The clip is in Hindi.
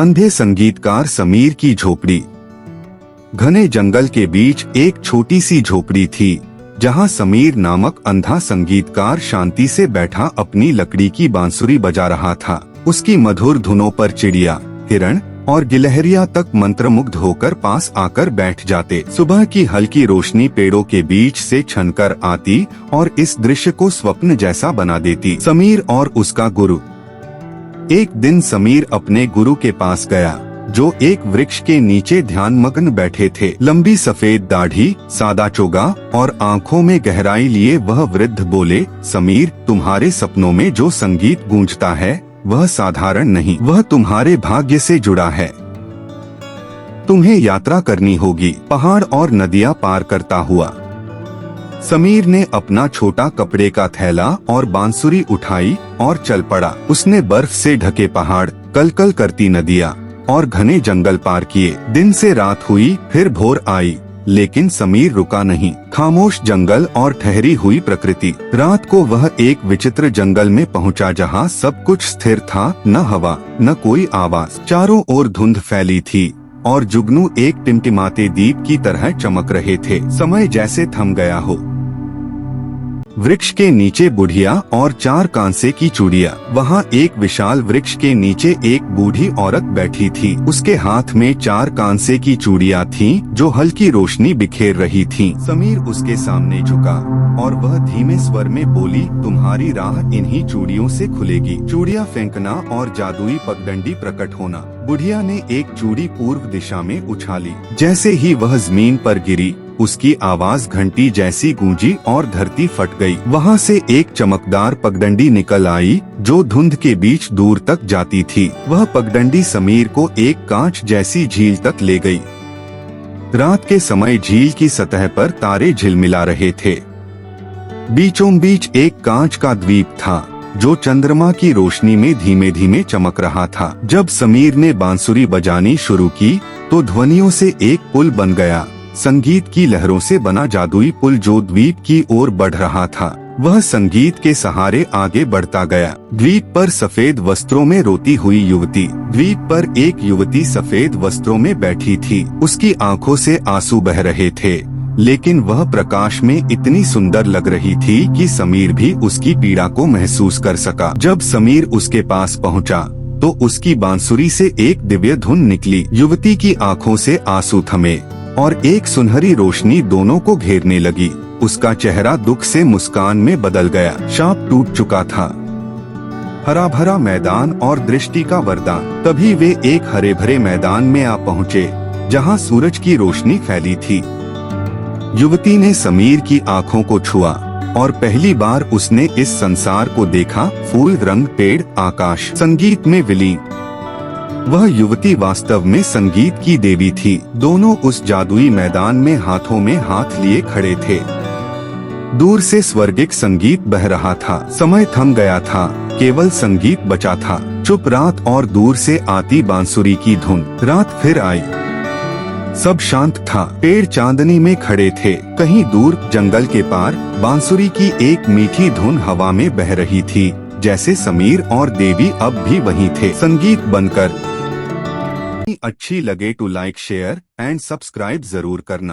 अंधे संगीतकार समीर की झोपड़ी। घने जंगल के बीच एक छोटी सी झोपड़ी थी, जहां समीर नामक अंधा संगीतकार शांति से बैठा अपनी लकड़ी की बांसुरी बजा रहा था। उसकी मधुर धुनों पर चिड़िया, हिरण और गिलहरियां तक मंत्रमुग्ध होकर पास आकर बैठ जाते। सुबह की हल्की रोशनी पेड़ों के बीच से छनकर आती और इस दृश्य को स्वप्न जैसा बना देती। समीर और उसका गुरु। एक दिन समीर अपने गुरु के पास गया, जो एक वृक्ष के नीचे ध्यानमग्न बैठे थे। लंबी सफेद दाढ़ी, सादा चोगा और आंखों में गहराई लिए वह वृद्ध बोले, समीर, तुम्हारे सपनों में जो संगीत गूंजता है वह साधारण नहीं, वह तुम्हारे भाग्य से जुड़ा है। तुम्हें यात्रा करनी होगी, पहाड़ और नदियां पार करता हुआ। समीर ने अपना छोटा कपड़े का थैला और बांसुरी उठाई और चल पड़ा। उसने बर्फ से ढके पहाड़, कलकल करती नदियां और घने जंगल पार किए। दिन से रात हुई, फिर भोर आई, लेकिन समीर रुका नहीं। खामोश जंगल और ठहरी हुई प्रकृति। रात को वह एक विचित्र जंगल में पहुंचा, जहां सब कुछ स्थिर था, न हवा न कोई आवाज। चारों ओर धुंध फैली थी और जुगनू एक टिमटिमाते दीप की तरह चमक रहे थे। समय जैसे थम गया हो। वृक्ष के नीचे बुढ़िया और 4 कांसे की चूड़ियाँ। वहाँ एक विशाल वृक्ष के नीचे एक बूढ़ी औरत बैठी थी। उसके हाथ में 4 कांसे की चूड़ियाँ थीं, जो हल्की रोशनी बिखेर रही थीं। समीर उसके सामने झुका और वह धीमे स्वर में बोली, तुम्हारी राह इन्हीं चूड़ियों से खुलेगी। चूड़ियाँ फेंकना और जादुई पगडंडी प्रकट होना। बुढ़िया ने एक चूड़ी पूर्व दिशा में उछाली। जैसे ही वह जमीन पर गिरी, उसकी आवाज घंटी जैसी गूंजी और धरती फट गई। वहाँ से एक चमकदार पगडंडी निकल आई, जो धुंध के बीच दूर तक जाती थी। वह पगडंडी समीर को एक कांच जैसी झील तक ले गई। रात के समय झील की सतह पर तारे झिलमिला रहे थे। बीचों बीच एक कांच का द्वीप था, जो चंद्रमा की रोशनी में धीमे धीमे चमक रहा था। जब समीर ने बांसुरी बजानी शुरू की, तो ध्वनियों से एक पुल बन गया। संगीत की लहरों से बना जादुई पुल जो द्वीप की ओर बढ़ रहा था। वह संगीत के सहारे आगे बढ़ता गया। द्वीप पर सफेद वस्त्रों में रोती हुई युवती। द्वीप पर एक युवती सफेद वस्त्रों में बैठी थी। उसकी आंखों से आंसू बह रहे थे, लेकिन वह प्रकाश में इतनी सुंदर लग रही थी कि समीर भी उसकी पीड़ा को महसूस कर सका। जब समीर उसके पास पहुंचा, तो उसकी बांसुरी से एक दिव्य धुन निकली। युवती की आंखों से आंसू थमे और एक सुनहरी रोशनी दोनों को घेरने लगी। उसका चेहरा दुख से मुस्कान में बदल गया। शाप टूट चुका था। हरा भरा मैदान और दृष्टि का वरदान। तभी वे एक हरे भरे मैदान में आ पहुँचे, जहाँ सूरज की रोशनी फैली थी। युवती ने समीर की आंखों को छुआ और पहली बार उसने इस संसार को देखा। फूल, रंग, पेड़, आकाश, संगीत में विलीन। वह युवती वास्तव में संगीत की देवी थी। दोनों उस जादुई मैदान में हाथों में हाथ लिए खड़े थे। दूर से स्वर्गिक संगीत बह रहा था। समय थम गया था, केवल संगीत बचा था। चुप रात और दूर से आती बांसुरी की धुन। रात फिर आई। सब शांत था। पेड़ चांदनी में खड़े थे। कहीं दूर जंगल के पार बांसुरी की एक मीठी धुन हवा में बह रही थी, जैसे समीर और देवी अब भी वहीं थे। संगीत बनकर अच्छी लगे तो लाइक, शेयर एंड सब्सक्राइब जरूर करना।